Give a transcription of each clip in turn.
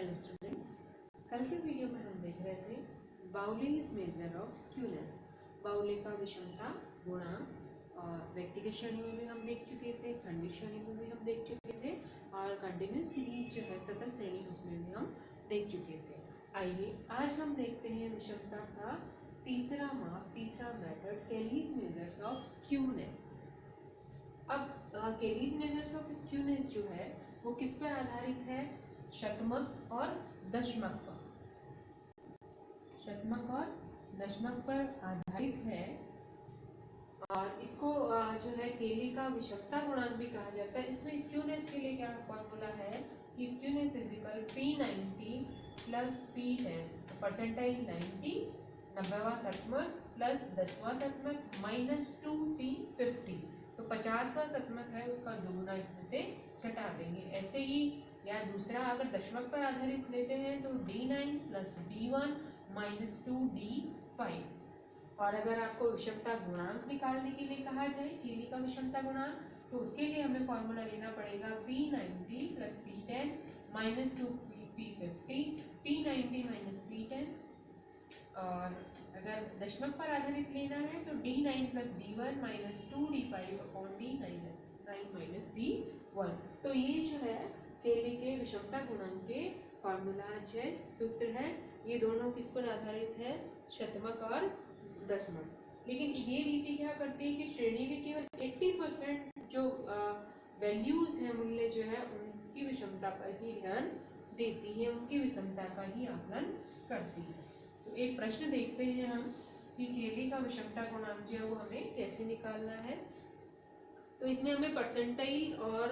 Hello students, कल के video में हम देख रहे थे बाउलीज मेजर ऑफ स्क्यूनेस। बाउली का विषमता गुणांक और व्यक्तिगत श्रेणी में भी हम देख चुके थे, खंडित श्रेणी में भी हम देख चुके थे और कंटिन्यूस सीरीज जो है सतत श्रेणी उसमें भी हम देख चुके थे। आइए आज हम देखते हैं विषमता का तीसरा माप, तीसरा मेथड, केलीज मेजर्स ऑफ स्क्यूनेस। अब केलीज मेजर्स ऑफ स्क्यूनेस जो है वो किस पर आधारित है? शतमक और दशमक पर। शतमक और दशमक पर आधारित है और इसको जो है केली का विषमता गुणांक भी कहा जाता है। इसमें स्क्यूनेस के लिए क्या फॉर्मूला है कि skewness is equal P90 plus P10। Percentile 90, 90वां शतमक प्लस 10वां शतमक माइनस 2P50। तो 50वां शतमक है उसका दोगुना इसमें से घटा देंगे। ऐसे ही या दूसरा अगर दशमक पर आधारित लेते हैं तो D9 plus D1 minus 2D5। और अगर आपको विषमता गुणांक निकालने के लिए कहा जाए केली का विषमता गुणांक, तो उसके लिए हमें फॉर्मूला लेना पड़ेगा P90 plus P10 minus 2P50, P90 minus P10। और अगर दशमक पर आधारित लेना है तो D9 plus D1 minus 2D5 upon D9 minus D1। तो ये जो है केली के विषमता गुणांक के फॉर्मूलाज है, सूत्र है। ये दोनों किस पर आधारित है? शतमक और दशमक। लेकिन ये रीति क्या करती है कि श्रेणी के केवल 80% जो वैल्यूज हैं, मूल्य जो है उनकी विषमता पर ही ध्यान देती है, उनकी विषमता का ही आकलन करती है। तो एक प्रश्न देखते हैं हम कि केली का विषमता गुणांक जो है वो हमें कैसे निकालना है। तो इसमें हमें परसेंटाइल और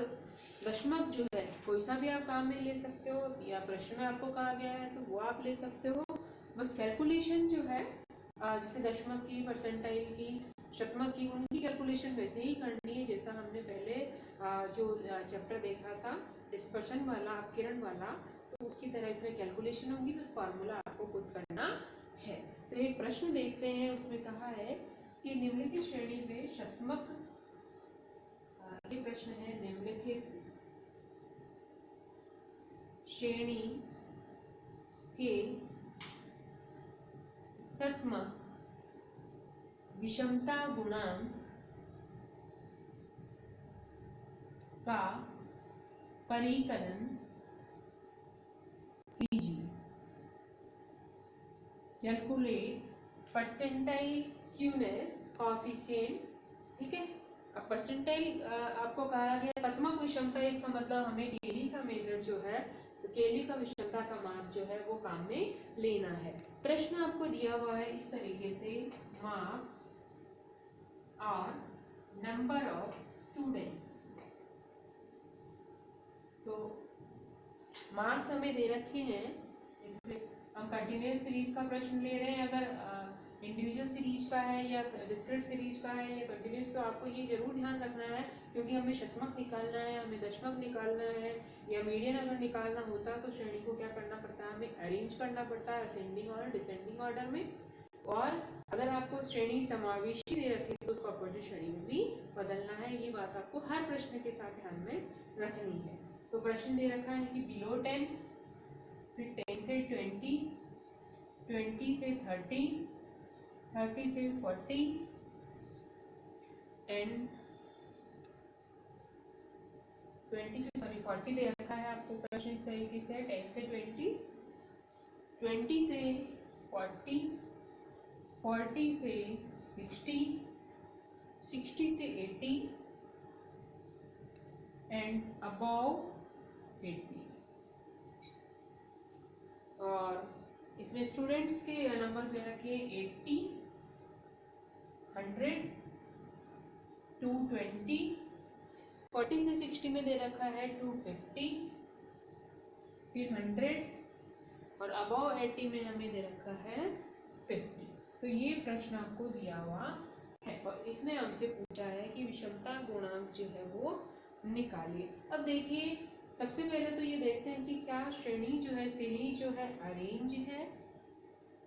दशमक जो है कोई सा भी आप काम में ले सकते हो, या प्रश्न में आपको कहा गया है तो वो आप ले सकते हो। बस कैलकुलेशन जो है जैसे दशमक की, परसेंटाइल की, शतमक की, उनकी कैलकुलेशन वैसे ही करनी है जैसा हमने पहले जो चैप्टर देखा था डिस्पर्शन वाला, अपकिरण वाला, तो उसकी तरह इसमें कैलकुलेशन होगी। बस फॉर्मूला आपको पुट करना है। तो एक प्रश्न देखते हैं, उसमें कहा है कि निम्नलिखित श्रेणी में शतमक, ये प्रश्न है, निम्नलिखित श्रेणी के शतमक विषमता गुणांक का परिकलन कीजिए। Calculate percentile skewness coefficient. ठीक है, अब परसेंटाइल आपको कहा गया शतमक विषमता, इसका मतलब हमें केली का मेजर जो है, तो केली का विषमता का माप जो है वो काम में लेना है। प्रश्न आपको दिया हुआ है इस तरीके से, मार्क्स और नंबर ऑफ स्टूडेंट्स। तो मार्क्स हमें दे रखे हैं, इसमें हम कंटिन्यूस सीरीज का प्रश्न ले रहे हैं। अगर इंडिविजुअल सीरीज का है या डिस्क्रीट सीरीज का है या कंटिन्यूस, तो आपको ये जरूर ध्यान रखना है क्योंकि हमें शतमक निकालना है, हमें दशमक निकालना है, या मीडियन अगर निकालना होता तो श्रेणी को क्या करना पड़ता है, हमें अरेंज करना पड़ता है असेंडिंग और डिसेंडिंग ऑर्डर में। और अगर आपको श्रेणी समावेशी दे रखी तो उसको अपोजिट श्रेणी में भी बदलना है। ये बात आपको हर प्रश्न के साथ ध्यान में रखनी है। तो प्रश्न दे रखा है कि बिलो 10, फिर 10 से 20, 20 से 30, 30 से 40 एंड 40 दे रखा है आपको प्रश्न इस तरीके से, 10 से 20, 20 से 40, 40 से 60, 60 से 80 एंड अबव 80। और इसमें स्टूडेंट्स के नंबर्स दे रखे हैं 80, 100, 220, 40 से 60 में दे रखा है 250, फिर 100 और अबव 80 में हमें दे रखा है 50। तो ये प्रश्न आपको दिया हुआ है और इसमें हमसे पूछा है कि विषमता गुणांक जो है वो निकालिए। अब देखिए, सबसे पहले तो ये देखते हैं कि क्या श्रेणी जो है, सीरीज जो है अरेंज है,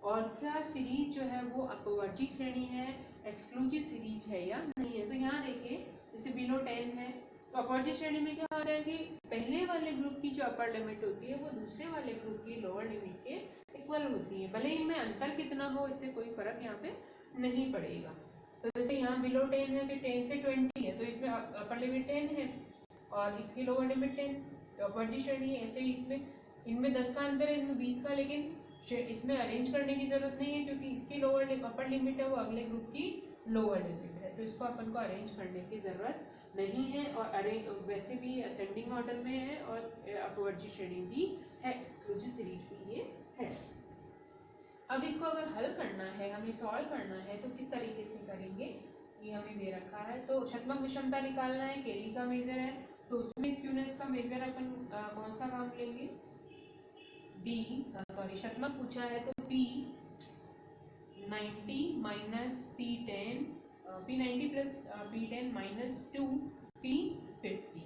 और क्या सीरीज जो है वो अपवर्जी श्रेणी है, एक्सक्लूसिव सीरीज है या नहीं है। तो यहाँ देखिए, जैसे बिलो 10 है तो अपर्जी श्रेणी में क्या होता है कि पहले वाले ग्रुप की जो अपर लिमिट होती है वो दूसरे वाले ग्रुप की लोअर लिमिट के इक्वल होती है, भले इनमें अंतर कितना हो इससे कोई फर्क यहाँ पे नहीं पड़ेगा। तो जैसे यहाँ बिलो 10 है, फिर 10 से 20 है, तो इसमें अपर लिमिट 10 है और इसकी लोअर लिमिट 10, तो अपर्जी श्रेणी है। ऐसे ही इसमें इनमें 10 का अंतर है, इनमें 20 का, लेकिन इसमें अरेंज करने की जरूरत नहीं है क्योंकि इसकी लोअर अपर लिमिट है वो अगले ग्रुप की लोअर लिमिट है, तो इसको अपन को अरेंज करने की जरूरत नहीं है। और वैसे भी असेंडिंग ऑर्डर में है और अपवर्जी श्रेणी भी है, एक्सक्लूसिव सीरीज भी ये है। अब इसको अगर हल करना है, हमें सॉल्व करना है, तो किस तरीके से करेंगे ये हमें दे रखा है। तो शतमक विषमता निकालना है, केली का मेजर है, तो उसमें स्क्यूनेस का मेजर अपन कौन सा काम लेंगे, शतमक पूछा है तो P90 minus P10 P90 plus P10 minus 2P50,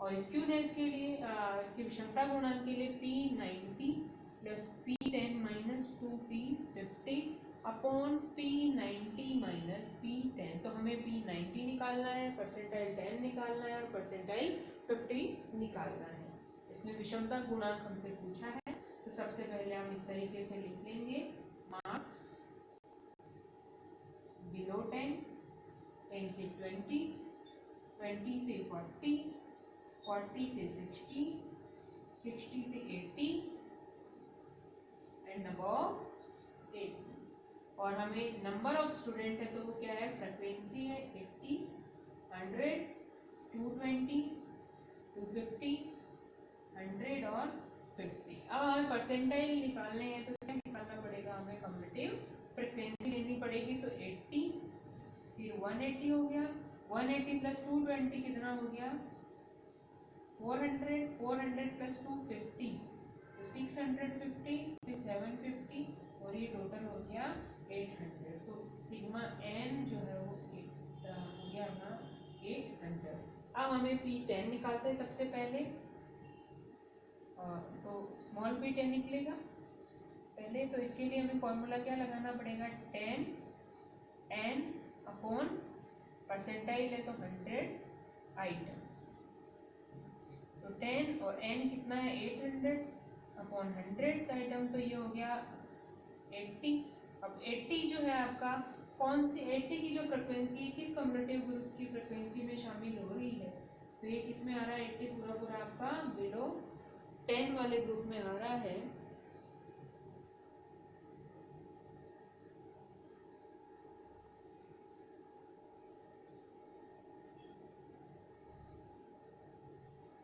और स्क्यूनेस के लिए इसके विषमता गुणांक के लिए P90 plus P10 minus 2P50 upon P90 minus P10। तो हमें P90 निकालना है, परसेंटाइल 10 निकालना है और परसेंटाइल 50 निकालना है। इसमें विषमता गुणांक हमसे पूछा है, तो सबसे पहले हम इस तरीके से लिख लेंगे, मार्क्स बिलो 10, 10 से 20, 20 से 40, 40 से 60, 60 से 80 एंड अबव 80। और हमें नंबर ऑफ स्टूडेंट है तो वो क्या है, फ्रीक्वेंसी है 80, 100, 220, 250, 100 और 50। अब हमें परसेंटाइल निकालने हैं तो क्या निकालना पड़ेगा, हमें कम्युलेटिव फ्रीक्वेंसी लेनी पड़ेगी। तो 80 फिर 180 हो गया, 180 प्लस 220 कितना हो गया 400, 400 प्लस 250 तो 650, फिर 750 और ये टोटल हो गया 800। तो सिग्मा n जो है वो हो गया अपना 800। अब हमें P10 निकालते हैं सबसे पहले, तो स्मॉल P10 निकलेगा पहले। तो इसके लिए हमें फॉर्मूला क्या लगाना पड़ेगा, 10 n अपॉन परसेंटाइल है तो 100 आइटम, तो 10 और n कितना है 800 अपॉन 100 आइटम, तो ये हो गया 80। अब 80 जो है आपका कौन सी 80 की जो फ्रिक्वेंसी है किस कम्युलेटिव ग्रुप की फ्रिक्वेंसी में शामिल हो रही है, तो ये किस में आ रहा है, 80 पूरा पूरा आपका बिलो 10 वाले ग्रुप में आ रहा है।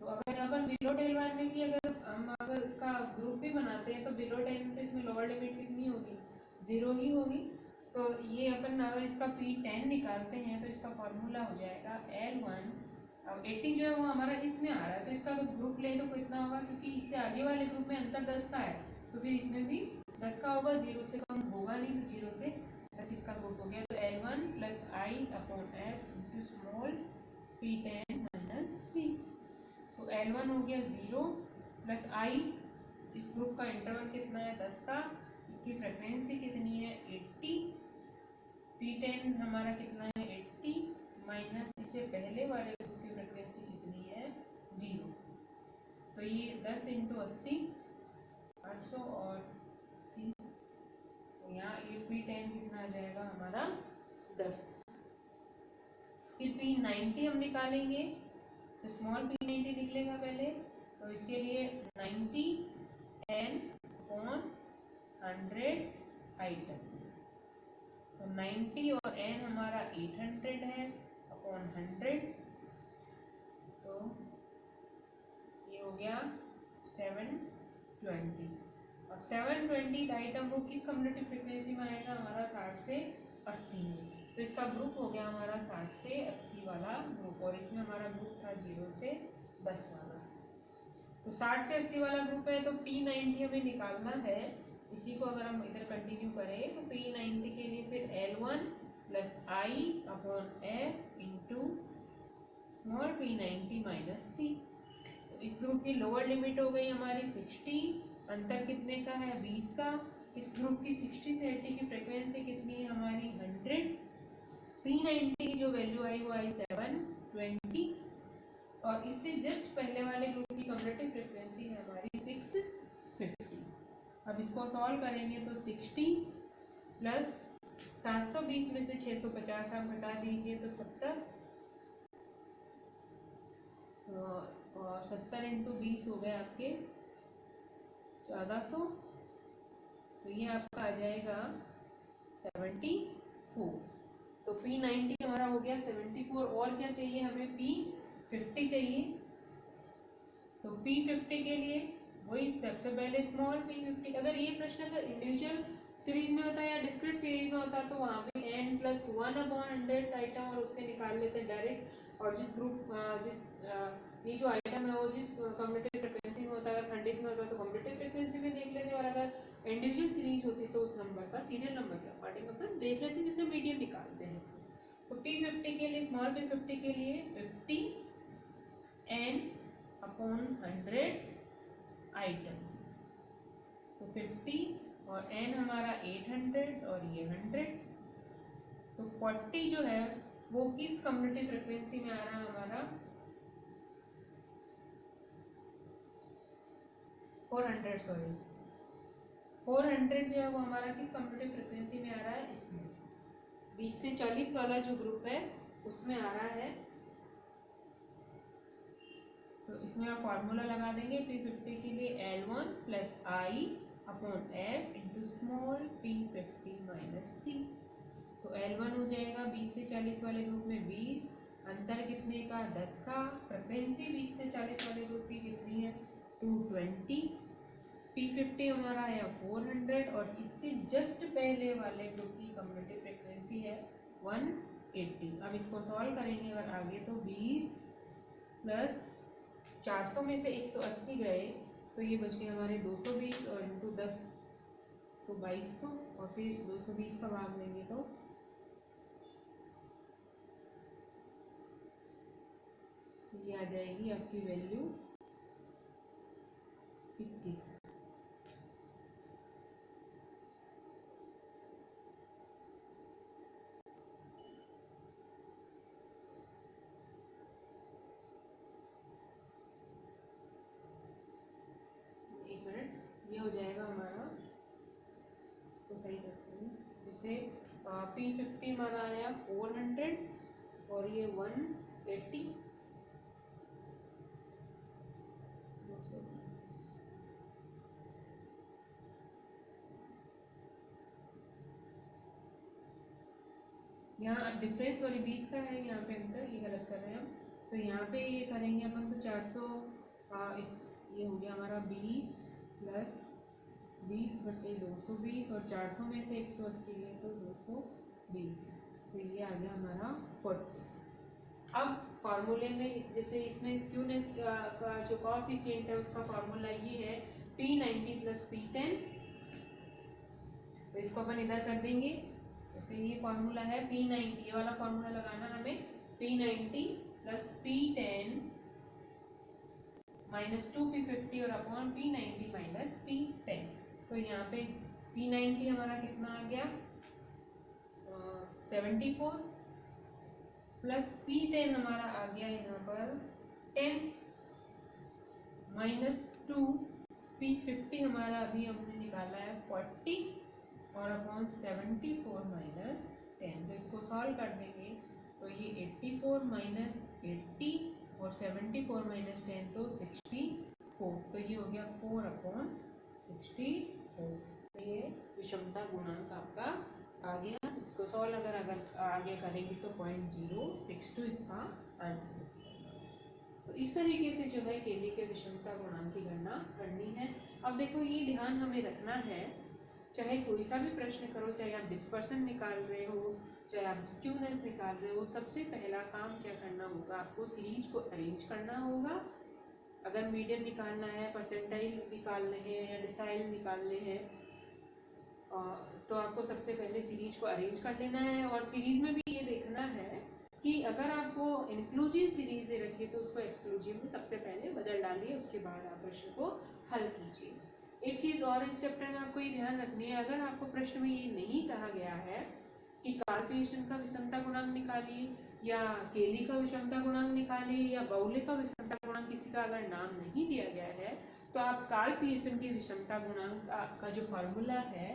तो अगर अपन बिलो 10 में की अगर इसका ग्रुप भी बनाते हैं तो बिलो 10 तो इसमें लोअर लिमिट कितनी होगी, 0 ही होगी। तो ये अपन अगर इसका P10 निकालते हैं तो इसका फॉर्मूला हो जाएगा L1। अब 80 जो है वो हमारा इसमें आ रहा है, तो इसका अगर ग्रुप ले तो कितना होगा, क्योंकि इससे आगे वाले ग्रुप में अंतर 10 का है तो फिर इसमें भी 10 का होगा, 0 से कम होगा नहीं, तो 0 से 10 इसका ग्रुप हो गया। तो L1 plus I upon F into small P10 minus C। तो L1 हो गया 0 प्लस I, इस ग्रुप का इंटरवल कितना है 10 का, इसकी फ्रिक्वेंसी कितनी है 80, P10 हमारा कितना है 80 माइनस इससे पहले वाले ग्रुप की फ्रिक्वेंसी कितनी है 0, तो ये 10 इंटू 80 800 और C, तो यहाँ ये P10 कितना आ जाएगा हमारा 10। फिर P90 हम निकालेंगे, तो स्मॉल P90 निकलेगा पहले, तो इसके लिए 90 n अपॉन 100 आइटम, तो 90 और n हमारा 800 है अपॉन 100, तो ये हो गया 720। अब 720 आइटम वो किस कम्युलेटिव फ्रिक्वेंसी में आएगा, हमारा 60 से 80 में, तो इसका ग्रुप हो गया हमारा 60 से 80 वाला ग्रुप, और इसमें हमारा ग्रुप था 0 से 10 वाला। तो 60 से 80 वाला ग्रुप है तो P90 हमें निकालना है। इसी को अगर हम इधर कंटिन्यू करें तो P90 के लिए फिर L1 plus I upon F into small P90 minus C। तो इस ग्रुप की लोअर लिमिट हो गई हमारी 60, अंतर कितने का है 20 का। इस ग्रुप की 60 से 80 की फ्रिक्वेंसी कितनी है हमारी 100। P90 की जो वैल्यू आई वो आई 720 और इससे जस्ट पहले वाले ग्रुप की कम्युलेटिव फ्रीक्वेंसी है हमारी 650। अब इसको सॉल्व करेंगे तो 60 प्लस 720 में से 650 आप घटा दीजिए तो 70 और 70 इंटू 20 हो गए आपके 1400। तो ये आपका आ जाएगा 74। तो P90 हमारा हो गया 74। और क्या चाहिए हमें? P50 चाहिए। तो P50 के लिए वही सबसे पहले स्मॉल P50। अगर ये प्रश्न अगर इंडिविजुअल सीरीज में होता या डिस्क्रीट सीरीज में होता तो वहाँ पे n+1/100 आइटम और उससे निकाल लेते डायरेक्ट। और जिस ग्रुप ये जो आइटम है वो जिस कम्युलेटिव फ्रीक्वेंसी में होता है, अगर खंडित में होता तो कम्युलेटिव फ्रीक्वेंसी में देख लेते, और अगर इंडिविजुअल सीरीज होती तो उस नंबर का सीरियल नंबर के अकॉर्डिंग अपन देख लेते जिससे मीडियन निकालते हैं। तो P50 के लिए स्मॉल P50 के लिए 50 n/100 आइटम। तो 50 और n हमारा 800 और ये 100। तो 40 जो है वो किस कम्युलेटिव फ्रीक्वेंसी में आ रहा है हमारा? 400 सॉरी 400 जो है वो हमारा किस कम्युलेटिव फ्रीक्वेंसी में आ रहा है? इसमें 20 से 40 वाला जो ग्रुप है उसमें आ रहा है। तो इसमें आप फॉर्मूला लगा देंगे P50 के लिए L1 + I/F into small P50 - C। तो L1 हो जाएगा 20 से 40 वाले ग्रुप में 20, अंतर कितने का? 10 का। फ्रीक्वेंसी 20 से 40 वाले ग्रुप की कितनी है? 220। P50 हमारा है 400 और इससे जस्ट पहले वाले ग्रुप की कम्युलेटिव फ्रीक्वेंसी है 180। अब इसको सॉल्व करेंगे अगर आगे तो 20 प्लस 400 में से 180 गए तो ये बच गए हमारे 220 और इंटू 10 तो 2200 और फिर 220 का भाग देंगे तो ये आ जाएगी आपकी वैल्यू 21। ये हो जाएगा हमारा, इसको सही करते हैं। जैसे P50 हमारा आया 400 और ये 180। यहाँ डिफरेंस सॉरी 20 का है यहाँ पे अंतर, ये गलत कर रहे हैं हम। तो यहाँ पे ये करेंगे अपन तो 400 इस ये हो गया हमारा 20 प्लस 20/220 और 400 में से 180 है तो 220। तो ये आ गया हमारा 40। अब फार्मूले में जैसे इसमें स्क्यूनेस का जो कोएफिशिएंट है उसका फार्मूला ये है P90 + P10। तो इसको अपन इधर कर देंगे। जैसे ये फार्मूला है P90, ये वाला फार्मूला लगाना हमें P90 + P10 - 2P50 और अपॉन P90 - P10। तो यहाँ पे P90 हमारा कितना आ गया 74 प्लस P10 हमारा आ गया यहाँ पर 10 - 2 P50 हमारा अभी हमने निकाला है 40 और अपॉन 74 - 10। तो इसको सॉल्व कर देंगे तो ये 84 - 80 और 74 - 10 तो 64। तो ये हो गया 4/64। तो ये विषमता गुणांक आपका आ गया। इसको सॉल्व अगर आगे करेंगे तो 0.062 इसका आंसर। तो इस तरीके से जो है केली के विषमता गुणांक की गणना करनी है। अब देखो ये ध्यान हमें रखना है, चाहे कोई सा भी प्रश्न करो, चाहे आप डिस्पर्सन निकाल रहे हो, चाहे आप स्क्यूनेस निकाल रहे हो, सबसे पहला काम क्या करना होगा? आपको सीरीज को अरेंज करना होगा। अगर मीडियन निकालना है, परसेंटाइल निकालने हैं या डिसाइल निकालने हैं तो आपको सबसे पहले सीरीज को अरेंज कर लेना है। और सीरीज में भी ये देखना है कि अगर आपको इंक्लूसिव सीरीज दे रखी है तो उसको एक्सक्लूसिव में सबसे पहले बदल डालिए, उसके बाद आप प्रश्न को हल कीजिए। एक चीज़ और इस चैप्टर में आपको ये ध्यान रखनी है, अगर आपको प्रश्न में ये नहीं कहा गया है कि कार्ल पियर्सन का विषमता गुणांक निकालिए या केली का विषमता गुणांक निकालें या बाउले का विषमता गुणांक किसी का अगर नाम नहीं दिया गया है तो आप कार्ल पियर्सन के विषमता गुणांक का जो फार्मूला है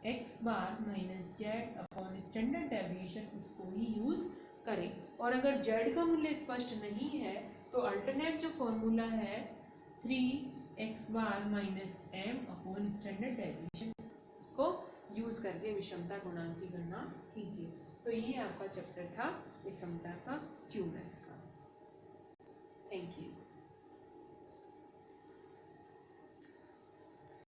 x bar minus Z upon standard deviation उसको ही यूज करें। और अगर z का मूल्य स्पष्ट नहीं है तो अल्टरनेट जो फॉर्मूला है 3x bar minus m upon standard deviation उसको यूज करके विषमता गुणांक की गणना कीजिए। तो ये आपका चैप्टर था विषमता का स्क्यूनेस का। Thank you.